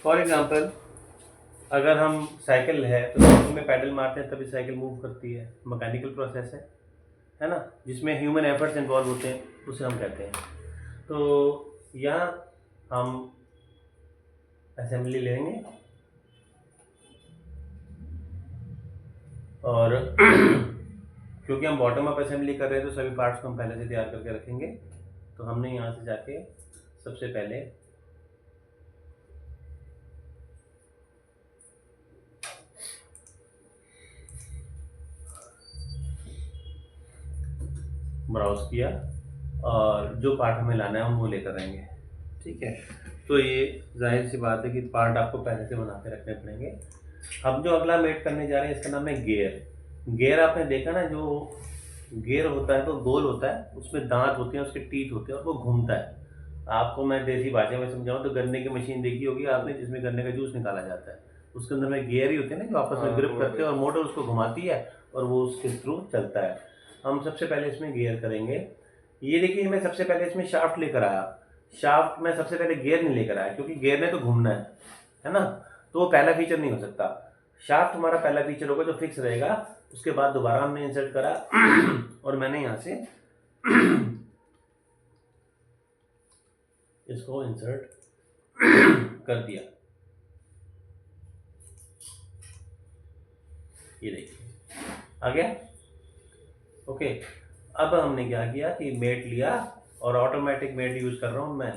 For example अगर हम cycle है तो साइकिल में पैडल मारते हैं तभी साइकिल मूव करती है, मैकेनिकल प्रोसेस है ना, जिसमें ह्यूमन एफर्ट्स इन्वॉल्व होते हैं, उसे हम कहते हैं। तो यहाँ हम असेंबली लेंगे और क्योंकि हम बॉटम अप असेंबली कर रहे हैं तो सभी पार्ट्स को हम पहले से तैयार करके रखेंगे। तो हमने यहाँ से जाके सबसे पहले ब्राउज किया और जो पार्ट हमें लाना है हम वो लेकर आएंगे। ठीक है, तो ये जाहिर सी बात है कि पार्ट आपको पहले से बना के रखने पड़ेंगे। अब जो अगला मेट करने जा रहे हैं इसका नाम है गियर। गियर आपने देखा ना, जो गियर होता है तो गोल होता है, उसमें दांत होते हैं, उसके टीथ होते हैं और वो घूमता है। आपको मैं देसी भाषा में समझाऊं तो गन्ने की मशीन देखी होगी आपने, जिसमें गन्ने का जूस निकाला जाता है, उसके अंदर में गियर ही होते हैं ना, जो आपस में ग्रिप करते हैं और मोटर उसको घुमाती है और वो उसके थ्रू चलता है। हम सबसे पहले इसमें गियर करेंगे। ये देखिए, मैं सबसे पहले इसमें शाफ्ट लेकर आया। शाफ्ट में सबसे पहले गियर नहीं लेकर आया क्योंकि गियर ने तो घूमना है ना, तो वो पहला फीचर नहीं हो सकता। शाफ्ट हमारा पहला फीचर होगा जो फिक्स रहेगा। उसके बाद दोबारा हमने इंसर्ट करा और मैंने यहाँ से इसको इंसर्ट कर दिया। ये देखिए आ गया। ओके, अब हमने क्या किया कि मेट लिया और ऑटोमेटिक मेट यूज कर रहा हूँ मैं।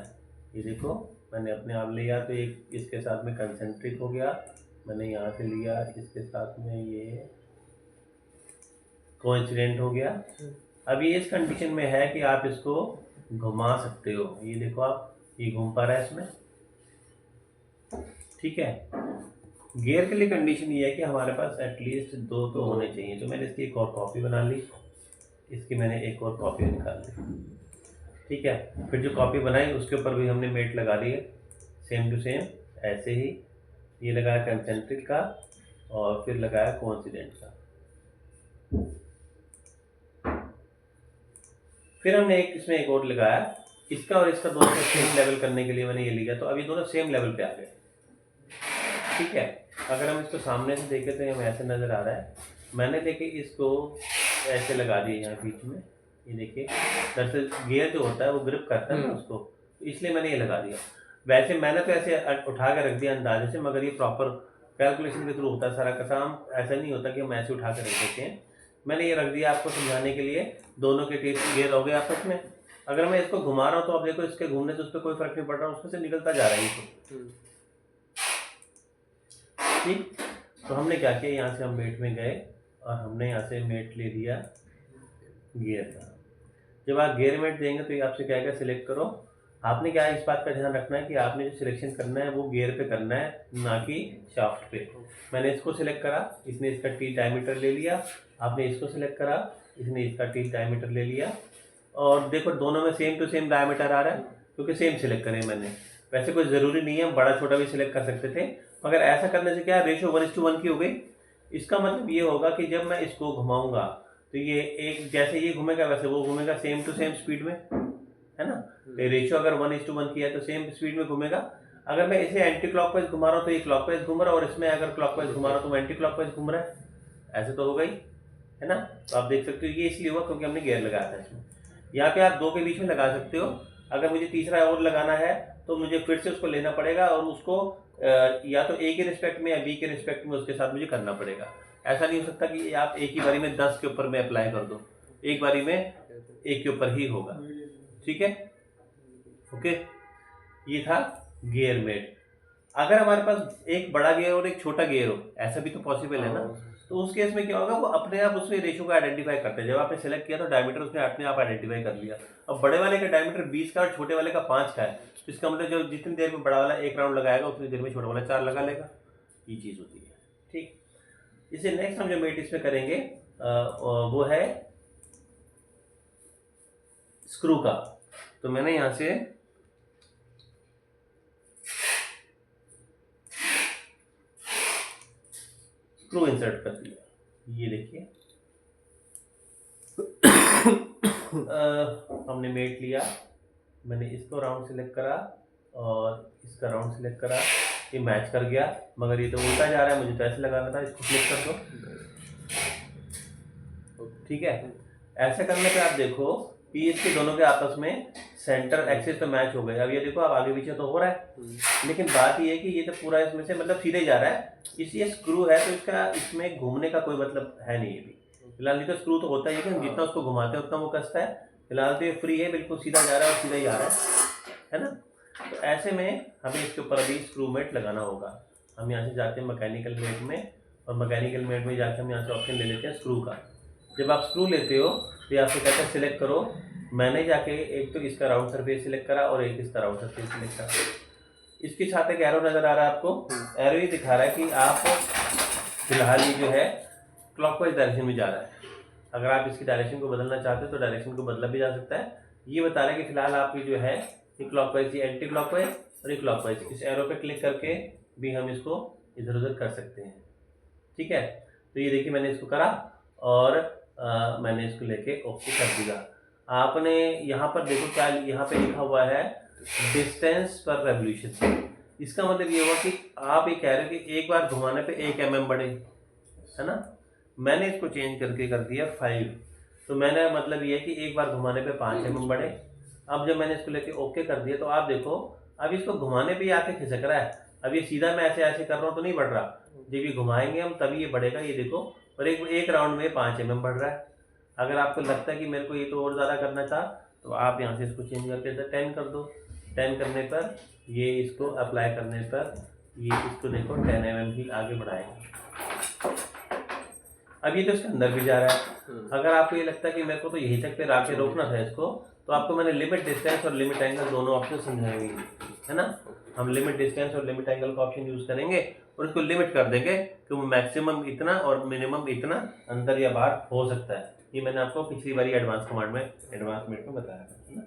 ये देखो, मैंने अपने आप लिया तो एक इसके साथ में कंसेंट्रिक हो गया, मैंने यहाँ से लिया, इसके साथ में ये कोइंसिडेंट हो गया। अब ये इस कंडीशन में है कि आप इसको घुमा सकते हो। ये देखो आप, ये घूम पा रहा है इसमें। ठीक है, गियर के लिए कंडीशन ये है कि हमारे पास एटलीस्ट 2 तो होने चाहिए। तो मैंने इसकी एक और कॉपी बना ली, इसकी मैंने एक और कॉपी निकाल ली। ठीक है, फिर जो कॉपी बनाई उसके ऊपर भी हमने मेट लगा दिए सेम टू सेम ऐसे ही। ये लगाया कंसेंट्रिक का और फिर लगाया कोइंसिडेंट का। फिर हमने इसमें एक और लगाया, इसका और इसका दोनों को सेम लेवल करने के लिए मैंने ये लिया। तो अभी दोनों सेम लेवल पे आ गए। ठीक है, अगर हम इसको सामने से देखें तो हमें ऐसे नज़र आ रहा है। मैंने देखे इसको ऐसे लगा दिए यहाँ बीच में। ये देखिए, दरअसल गियर जो होता है वो ग्रिप करता है ना उसको, इसलिए मैंने ये लगा दिया। वैसे मैंने तो ऐसे उठा के रख दिया अंदाजे से, मगर ये प्रॉपर कैलकुलेशन के थ्रू होता है सारा का काम। ऐसा नहीं होता कि हम ऐसे उठा के रख देते हैं। मैंने ये रख दिया आपको समझाने के लिए। दोनों के टीथ गियर हो गए आपस में। अगर मैं इसको घुमा रहा हूँ तो आप देखो, इसके घूमने से उस पर कोई फर्क नहीं पड़ रहा, उसमें से निकलता जा रहा है इसको। ठीक, तो हमने क्या किया, यहाँ से हम मेट में गए और हमने यहाँ से मेट ले लिया गियर का। जब आप गियर मेट देंगे तो ये आपसे कहेगा सिलेक्ट करो। आपने क्या इस बात का ध्यान रखना है कि आपने जो सिलेक्शन करना है वो गियर पे करना है, ना कि शाफ्ट पे। मैंने इसको सिलेक्ट करा, इसने इसका टी डायमीटर ले लिया। आपने इसको सिलेक्ट करा, इसने इसका टी डायमीटर ले लिया। और देखो दोनों में सेम टू सेम डायमीटर आ रहा है क्योंकि सेम सिलेक्ट करे मैंने। वैसे कोई ज़रूरी नहीं है, बड़ा छोटा भी सिलेक्ट कर सकते थे, मगर ऐसा करने से क्या रेशो 1:1 की हो गई। इसका मतलब ये होगा कि जब मैं इसको घुमाऊंगा तो ये एक जैसे ये घूमेगा वैसे वो घूमेगा, सेम टू सेम स्पीड में, है ना। तो रेशियो अगर 1:1 की है तो सेम स्पीड में घूमेगा। अगर मैं इसे एंटी क्लॉकवाइज घुमा रहा हूँ तो ये क्लॉकवाइज घूम रहा है, और इसमें अगर क्लॉकवाइज घुमा रहा हूँ तो एंटी क्लॉकवाइज घूम रहा है। ऐसे तो होगा ही, है ना। तो आप देख सकते हो ये इसलिए हुआ क्योंकि हमने गियर लगाया था इसमें। यहाँ पे आप 2 के बीच में लगा सकते हो। अगर मुझे तीसरा और लगाना है तो मुझे फिर से उसको लेना पड़ेगा और उसको या तो ए के रिस्पेक्ट में या बी के रिस्पेक्ट में उसके साथ मुझे करना पड़ेगा। ऐसा नहीं हो सकता कि आप एक ही बारी में 10 के ऊपर में अप्लाई कर दो, एक बारी में एक के ऊपर ही होगा। ठीक है, ओके, ये था गियर मेट। अगर हमारे पास एक बड़ा गियर और एक छोटा गियर हो, ऐसा भी तो पॉसिबल है ना, तो उस केस में क्या होगा, वो अपने आप उसमें रेशो को आइडेंटिफाई करते हैं। जब आपने सेलेक्ट किया तो डायमीटर उसने अपने आप आइडेंटिफाई कर लिया। अब बड़े वाले का डायमीटर 20 का और छोटे वाले का 5 का है, तो इसका मतलब जो जितनी देर में बड़ा वाला 1 राउंड लगाएगा उतनी देर में छोटा वाला 4 लगा लेगा। ये चीज़ होती है। ठीक, इसे नेक्स्ट हम जो मेट इसमें करेंगे वो है स्क्रू का। तो मैंने यहाँ से स्क्रू इंसर्ट कर दिया। ये देखिए हमने मेट लिया, मैंने इसको राउंड सिलेक्ट करा और इसका राउंड सिलेक्ट करा। ये मैच कर गया, मगर ये तो उल्टा जा रहा है, मुझे तो ऐसे लगाना था। इसको क्लिक कर दो, ठीक है। ऐसे करने पे आप देखो कि इसके दोनों के आपस में सेंटर एक्सिस तो मैच हो गए। अब ये देखो, अब आगे पीछे तो हो रहा है, लेकिन बात ये है कि ये तो पूरा इसमें से मतलब सीधे जा रहा है। ये स्क्रू है तो इसका इसमें घूमने का कोई मतलब है नहीं। ये भी फिलहाल ये तो स्क्रू तो होता है कि हम जितना उसको घुमाते हैं उतना वो कसता है। फिलहाल तो ये फ्री है, बिल्कुल सीधा जा रहा है और सीधा ही आ रहा है ना। तो ऐसे में हमें इसके ऊपर अभी स्क्रू मेट लगाना होगा। हम यहाँ से जाते हैं मैकेनिकल मेट में, और मैकेनिकल मेट में जाकर हम यहाँ से ऑप्शन ले लेते हैं स्क्रू का। जब आप स्क्रू लेते हो तो यहाँ से कहते हैं सिलेक्ट करो। मैंने जाके एक तो इसका राउंड सरफेस सिलेक्ट करा और एक इसका राउंड सरफेस सिलेक्ट करा। इसके साथ एक एरो नज़र आ रहा है आपको। एरो ये दिखा रहा है कि आप फिलहाल ये जो है क्लॉकवाइज डायरेक्शन में जा रहा है। अगर आप इसकी डायरेक्शन को बदलना चाहते हो तो डायरेक्शन को बदला भी जा सकता है। ये बता रहा है कि फिलहाल आपकी जो है ये क्लॉकवाइज, ये एंटी क्लॉकवाइज और ये क्लॉकवाइज। इस एरो पे क्लिक करके भी हम इसको इधर उधर कर सकते हैं, ठीक है। तो ये देखिए मैंने इसको करा और मैंने इसको लेके ओके कर दिया। आपने यहाँ पर देखो क्या यहाँ पे लिखा हुआ है, डिस्टेंस पर रेवोल्यूशन। इसका मतलब ये हुआ कि आप ये कह रहे हो कि एक बार घुमाने पे 1 mm बढ़े, है ना। मैंने इसको चेंज करके कर दिया 5। तो मैंने मतलब ये है कि एक बार घुमाने पे 5 mm बढ़े। अब जब मैंने इसको लेके ओके कर दिया तो आप देखो अब इसको घुमाने पे आके खिसक रहा है। अब ये सीधा मैं ऐसे ऐसे कर रहा हूँ तो नहीं बढ़ रहा, जब ये घुमाएंगे हम तभी ये बढ़ेगा। ये देखो, और एक राउंड में 5 mm बढ़ रहा है। अगर आपको लगता है कि मेरे को ये तो और ज़्यादा करना था तो आप यहाँ से इसको चेंज करके 10 कर दो। 10 करने पर ये इसको अप्लाई करने पर ये इसको देखो 10 mm ही आगे बढ़ाएगा। अब ये तो इसके अंदर भी जा रहा है। अगर आपको ये लगता है कि मेरे को तो यहीं तक पे आके रोकना था इसको, तो आपको मैंने लिमिट डिस्टेंस और लिमिट एंगल दोनों ऑप्शन समझाएंगे, है ना। हम लिमिट डिस्टेंस और लिमिट एंगल का ऑप्शन यूज़ करेंगे और इसको लिमिट कर देंगे कि वो मैक्सिमम इतना और मिनिमम इतना अंदर या बाहर हो सकता है। ये मैंने आपको पिछली बारी एडवांस कमांड में एडवांस मेट में बताया था, है ना।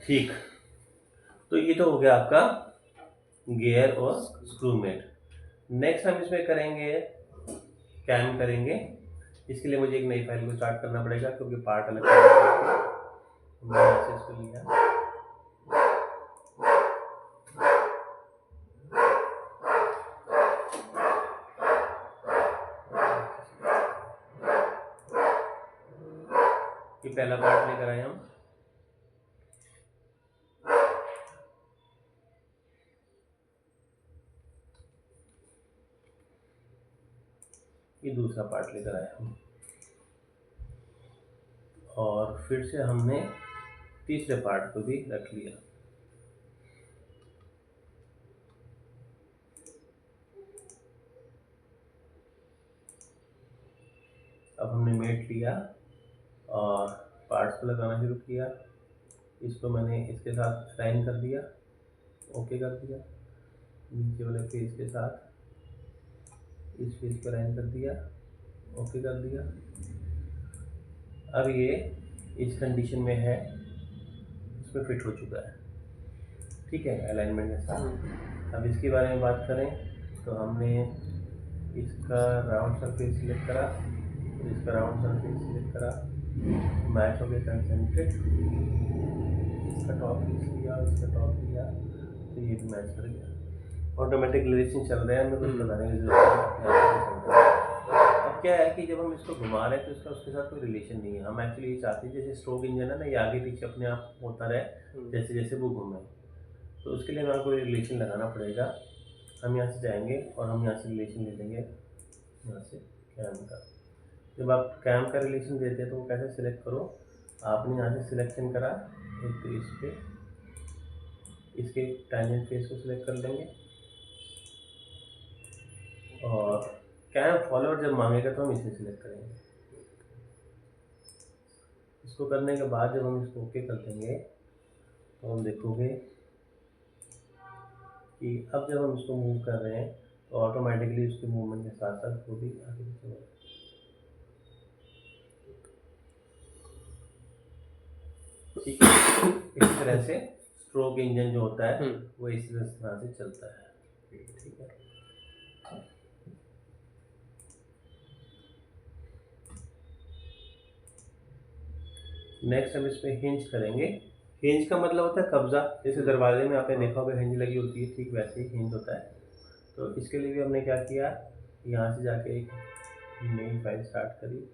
ठीक, तो ये तो हो गया आपका गियर और स्क्रू मेट। नेक्स्ट हम इसमें करेंगे कैम करेंगे। इसके लिए मुझे एक नई फाइल को स्टार्ट करना पड़ेगा क्योंकि पार्ट अलग मैंने ऐसे इसको लिया। ये पहला पार्ट लेकर आए हम। ये दूसरा पार्ट लेकर आए हम और फिर से हमने तीसरे पार्ट को भी रख लिया। अब हमने मेट लिया और पार्ट्स को लगाना शुरू किया। इसको मैंने इसके साथ लाइन कर दिया, ओके कर दिया। नीचे वाले फेस के साथ इस फेस को लाइन कर दिया, ओके कर दिया। अब ये इस कंडीशन में है, इसमें फिट हो चुका है, ठीक है, अलाइनमेंट के साथ। अब इसके बारे में बात करें तो हमने इसका राउंड सरफेस सिलेक्ट करा, इसका राउंड सरफेस सिलेक्ट करा, मैच हो गया कंसेंट्रिक। इसका टॉप पीस लिया, इसका टॉप लिया तो ये भी मैच कर गया। ऑटोमेटिक रिलेशन चल रहे हैं, हमें कुछ बताने की जरूरत नहीं। अब क्या है कि जब हम इसको घुमा रहे हैं तो इसका उसके साथ कोई रिलेशन नहीं है। हम एक्चुअली ये चाहते हैं जैसे स्ट्रोक इंजन है ना, ये आगे पीछे अपने आप होता रहे जैसे जैसे वो घूमे। तो उसके लिए हमें कोई रिलेशन लगाना पड़ेगा। हम यहाँ से जाएंगे और हम यहाँ से रिलेशन ले लेंगे, यहाँ से कैम का। जब आप कैम का रिलेशन देते हैं तो वो कैसे सिलेक्ट करो, आपने यहाँ से सिलेक्शन करा एक तो इस पर, इसके टैंजेंट फेस को सिलेक्ट कर लेंगे और कैम फॉलोअर जब मांगेगा तो हम इसे सिलेक्ट करेंगे। इसको करने के बाद जब हम इसको ओके कर देंगे तो हम देखोगे कि अब जब हम इसको मूव कर रहे हैं तो ऑटोमेटिकली उसके मूवमेंट के साथ साथ वो भी आगे पीछे हो रहा है। ठीक है, इसी तरह से स्ट्रोक इंजन जो होता है वो इसी तरह से चलता है। ठीक है, नेक्स्ट हम इसमें हिंज करेंगे। हिंज का मतलब होता है कब्जा, जैसे दरवाजे में आपने देखा होगा हिंज लगी होती है, ठीक वैसे ही हिंज होता है। तो इसके लिए भी हमने क्या किया, यहाँ से जाके एक नई फाइल स्टार्ट करी।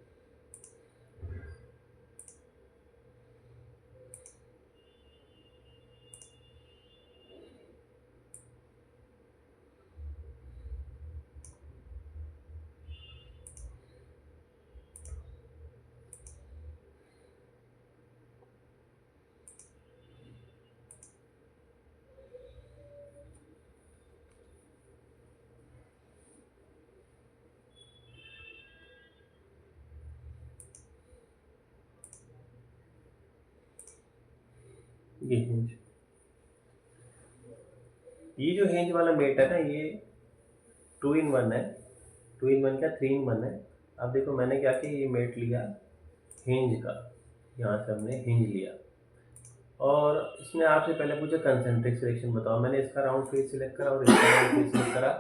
ये हिंज, ये जो हिंज वाला मेट है ना, ये 2 in 1 है। 2 in 1 क्या, 3 in 1 है। अब देखो मैंने क्या किया, ये मेट लिया हिंज का, यहाँ से हमने हिंज लिया और इसने आपसे पहले पूछा कंसेंट्रिक सिलेक्शन बताओ। मैंने इसका राउंड फेस सिलेक्ट करा और इसका राउंड फेस सिलेक्ट करा,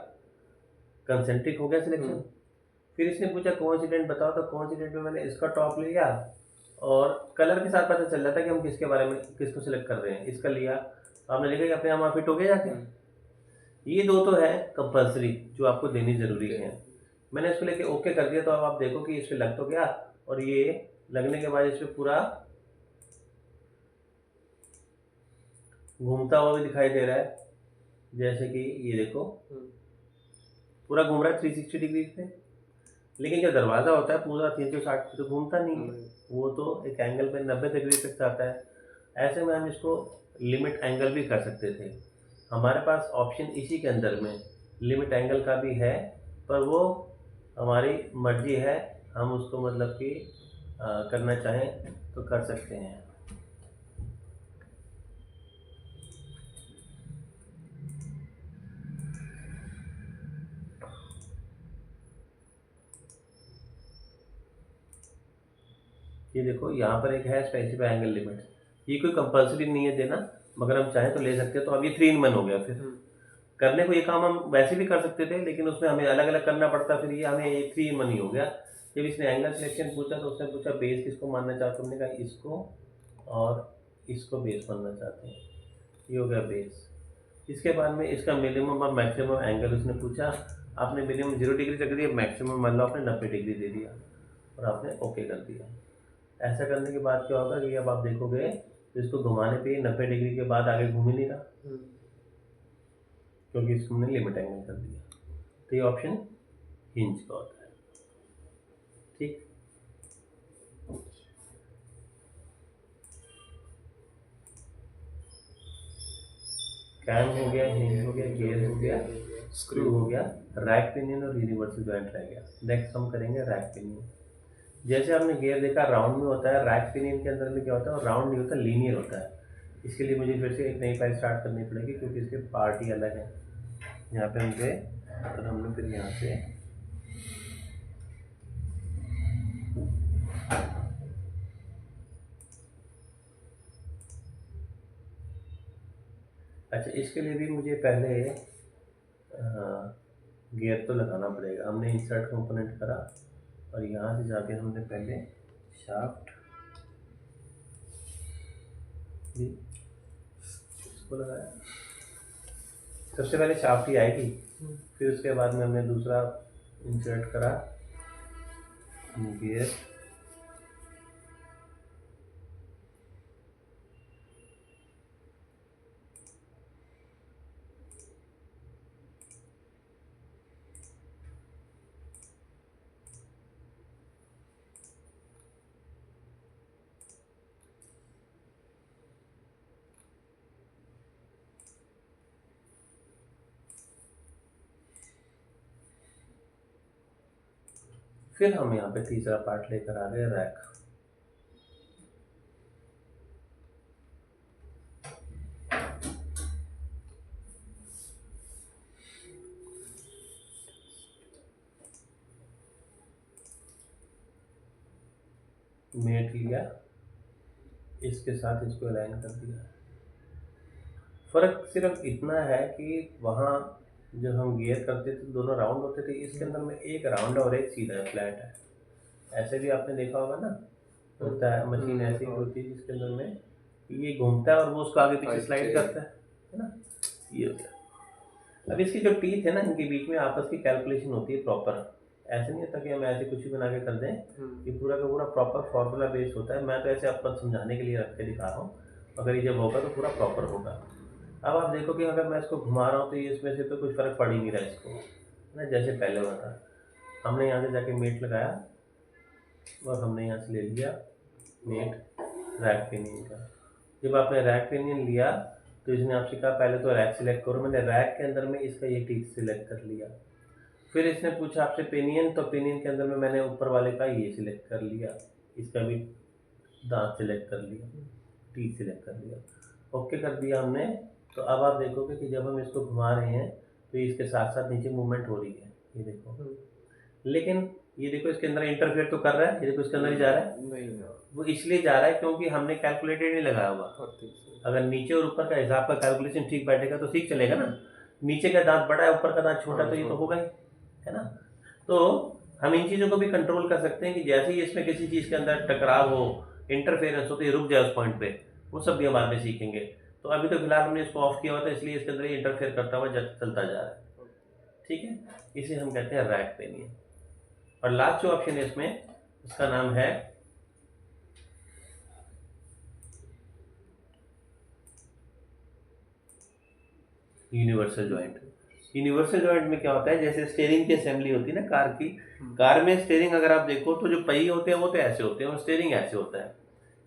कंसेंट्रिक हो गया सिलेक्शन। फिर इसने पूछा कोइंसिडेंट बताओ, तो कोइंसिडेंट में मैंने इसका टॉप लिया और कलर के साथ पता चल रहा था कि हम किसके बारे में किसको सिलेक्ट कर रहे हैं। इसका लिया, आपने देखा कि अपने आप वहाँ फिट हो गया जाके। ये दो तो है कंपल्सरी जो आपको देनी जरूरी है। मैंने इसको लेके ओके कर दिया, तो अब आप देखो कि इस पे लग तो गया और ये लगने के बाद इस पे पूरा घूमता हुआ भी दिखाई दे रहा है। जैसे कि ये देखो पूरा घूम रहा है 360 डिग्री पे। लेकिन जो दरवाज़ा होता है पूरा 360 पे तो घूमता नहीं है, वो तो एक एंगल पे 90 डिग्री तक जाता है। ऐसे में हम इसको लिमिट एंगल भी कर सकते थे। हमारे पास ऑप्शन इसी के अंदर में लिमिट एंगल का भी है, पर वो हमारी मर्जी है, हम उसको मतलब कि करना चाहें तो कर सकते हैं। ये देखो यहाँ पर एक है स्पेसिफाई एंगल लिमिट, ये कोई कंपल्सरी नहीं है देना, मगर हम चाहें तो ले सकते हैं। तो अब ये 3 in 1 हो गया। फिर करने को ये काम हम वैसे भी कर सकते थे, लेकिन उसमें हमें अलग अलग करना पड़ता, फिर ये हमें 3 in 1 ही हो गया। जब इसने एंगल सिलेक्शन पूछा तो उसने पूछा बेस किसको मानना चाहते हो, हमने कहा इसको और इसको बेस मानना चाहते हैं, ये हो गया बेस। इसके बाद में इसका मिनिमम और मैक्सिमम एंगल उसने पूछा, आपने मिनिमम 0 डिग्री रख दिया, मैक्सिमम मान लो आपने 90 डिग्री दे दिया और आपने ओके कर दिया। ऐसा करने के बाद क्या होगा कि अब आप देखोगे तो इसको घुमाने पे 90 डिग्री के बाद आगे घूम ही नहीं रहा, क्योंकि इसको हमने लिमिट एंगल कर दिया। तो ये ऑप्शन हिंज का होता है। ठीक, कैम हो गया, हिंज हो गया, गियर हो गया, स्क्रू हो गया, रैक पिनियन और यूनिवर्सल जॉइंट रह गया। नेक्स्ट हम करेंगे रैक पिनियन। जैसे हमने गियर देखा राउंड में होता है, रैक पिनियन के अंदर में क्या होता है, राउंड नहीं होता, लीनियर होता है। इसके लिए मुझे फिर से एक नई फाइल स्टार्ट करनी पड़ेगी, क्योंकि इसके पार्ट ही अलग है। यहाँ पे हम गए और हमने फिर यहाँ से अच्छा, इसके लिए भी मुझे पहले गियर तो लगाना पड़ेगा। हमने इंसर्ट कंपोनेंट करा और यहाँ से जाके हमने पहले शाफ्ट इसको लगाया। सबसे पहले शाफ्ट ही आएगी, फिर उसके बाद में हमने दूसरा इंसर्ट करा गियर, फिर हम यहाँ पे तीसरा पार्ट लेकर आ गए, रैक। मेट लिया, इसके साथ इसको अलाइन कर दिया। फ़र्क सिर्फ इतना है कि वहाँ जब हम गियर करते थे दोनों राउंड होते थे, इसके अंदर में एक राउंड और एक सीधा है, फ्लैट है। ऐसे भी आपने देखा होगा ना, होता है मशीन ऐसी होती है जिसके अंदर में ये घूमता है और वो उसको आगे पीछे स्लाइड करता है ना। ये हो गया। अब इसकी जो टीथ है ना, इनके बीच में आपस की कैलकुलेशन होती है प्रॉपर। ऐसे नहीं होता कि हम ऐसे कुछ भी बना के कर दें, ये पूरा का पूरा प्रॉपर फार्मूला बेस्ड होता है। मैं तो ऐसे आपको समझाने के लिए रख के दिखा रहा हूँ, अगर ये जब होगा तो पूरा प्रॉपर होगा। अब आप देखो कि अगर मैं इसको घुमा रहा हूँ तो ये इसमें से तो कुछ फ़र्क पड़ ही नहीं रहा इसको, है ना, जैसे पहले हुआ था। हमने यहाँ से जाके मेट लगाया और हमने यहाँ से ले लिया मेट रैक पिनियन का। जब आपने रैक पिनियन लिया तो इसने आपसे कहा पहले तो रैक सिलेक्ट करो। मैंने रैक के अंदर में इसका ये टीथ सिलेक्ट कर लिया। फिर इसने पूछा आपसे पिनियन, तो पिनियन के अंदर में मैंने ऊपर वाले का ये सिलेक्ट कर लिया, इसका भी दांत सिलेक्ट कर लिया, टीथ सिलेक्ट कर लिया, ओके कर दिया हमने। तो अब आप देखोगे कि जब हम इसको घुमा रहे हैं तो इसके साथ साथ नीचे मूवमेंट हो रही है, ये देखो। लेकिन ये देखो इसके अंदर इंटरफेयर तो कर रहा है, ये देखो इसके अंदर ही जा रहा है नहीं, वो इसलिए जा रहा है क्योंकि हमने कैलकुलेटेड नहीं लगाया हुआ। अगर नीचे और ऊपर का हिसाब का कैलकुलेशन ठीक बैठेगा तो ठीक चलेगा ना। नीचे का दांत बड़ा है, ऊपर का दांत छोटा, तो ये तो होगा ही, है ना। तो हम इन चीज़ों को भी कंट्रोल कर सकते हैं कि जैसे ही इसमें किसी चीज़ के अंदर टकराव हो, इंटरफेरेंस हो, तो ये रुक जाए उस पॉइंट पे। वो सब भी हम बाद में सीखेंगे। तो अभी तो फिलहाल हमने इसको ऑफ किया हुआ था, इसलिए इसके अंदर इंटरफेयर करता हुआ चलता जा रहा है, ठीक है। इसे हम कहते हैं रैक पिनियन। और लास्ट जो ऑप्शन है इसमें, उसका नाम है यूनिवर्सल जॉइंट। यूनिवर्सल जॉइंट में क्या होता है, जैसे स्टीयरिंग की असेंबली होती है ना कार की, कार में स्टीयरिंग अगर आप देखो तो जो पहिए होते हैं वो तो ऐसे होते हैं और स्टीयरिंग ऐसे होता है।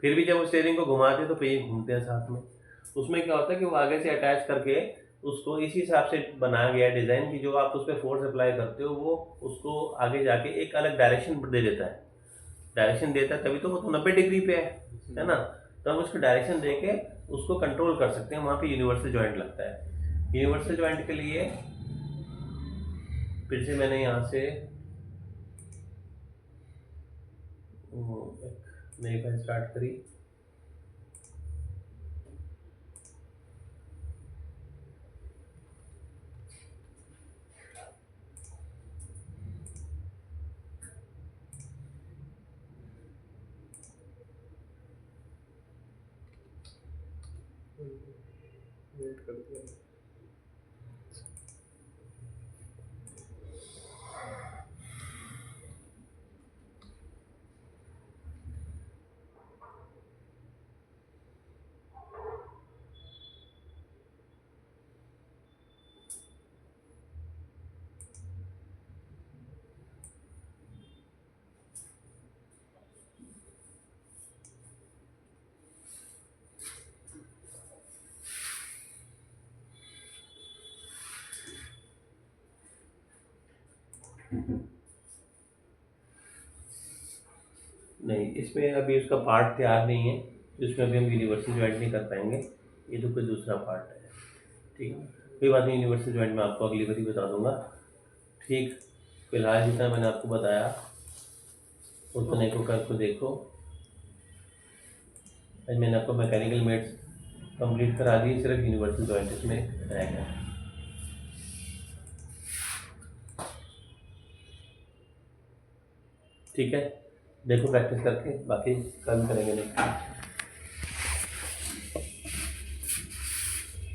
फिर भी जब वो स्टीयरिंग को घुमाते हैं तो पहिए घूमते हैं साथ में। उसमें क्या होता है कि वो आगे से अटैच करके उसको इसी हिसाब से बनाया गया है डिज़ाइन कि जो आप उस पर फोर्स अप्लाई करते हो वो उसको आगे जाके एक अलग डायरेक्शन दे देता है। डायरेक्शन देता है तभी तो वो तो 90 डिग्री पे है ना। तो हम उसको डायरेक्शन दे के उसको कंट्रोल कर सकते हैं, वहाँ पे यूनिवर्सल जॉइंट लगता है। यूनिवर्सल जॉइंट के लिए फिर से मैंने यहाँ से एक नई फाइल स्टार्ट करी। वेट कर दिया। नहीं, इसमें अभी उसका पार्ट तैयार नहीं है, इसमें अभी हम यूनिवर्सल जॉइंट नहीं कर पाएंगे। ये तो कोई दूसरा पार्ट है, ठीक है। कोई बात नहीं, यूनिवर्सल जॉइंट मैं आपको अगली बार ही बता दूंगा, ठीक। फिलहाल जितना मैंने आपको बताया उतने को कर को देखो। आज मैंने आपको मैकेनिकल मेट्स कंप्लीट करा दी, सिर्फ यूनिवर्सल जॉइंट इसमें रह गया। ठीक है, देखो प्रैक्टिस करके, बाकी कल करेंगे नेक्स्ट।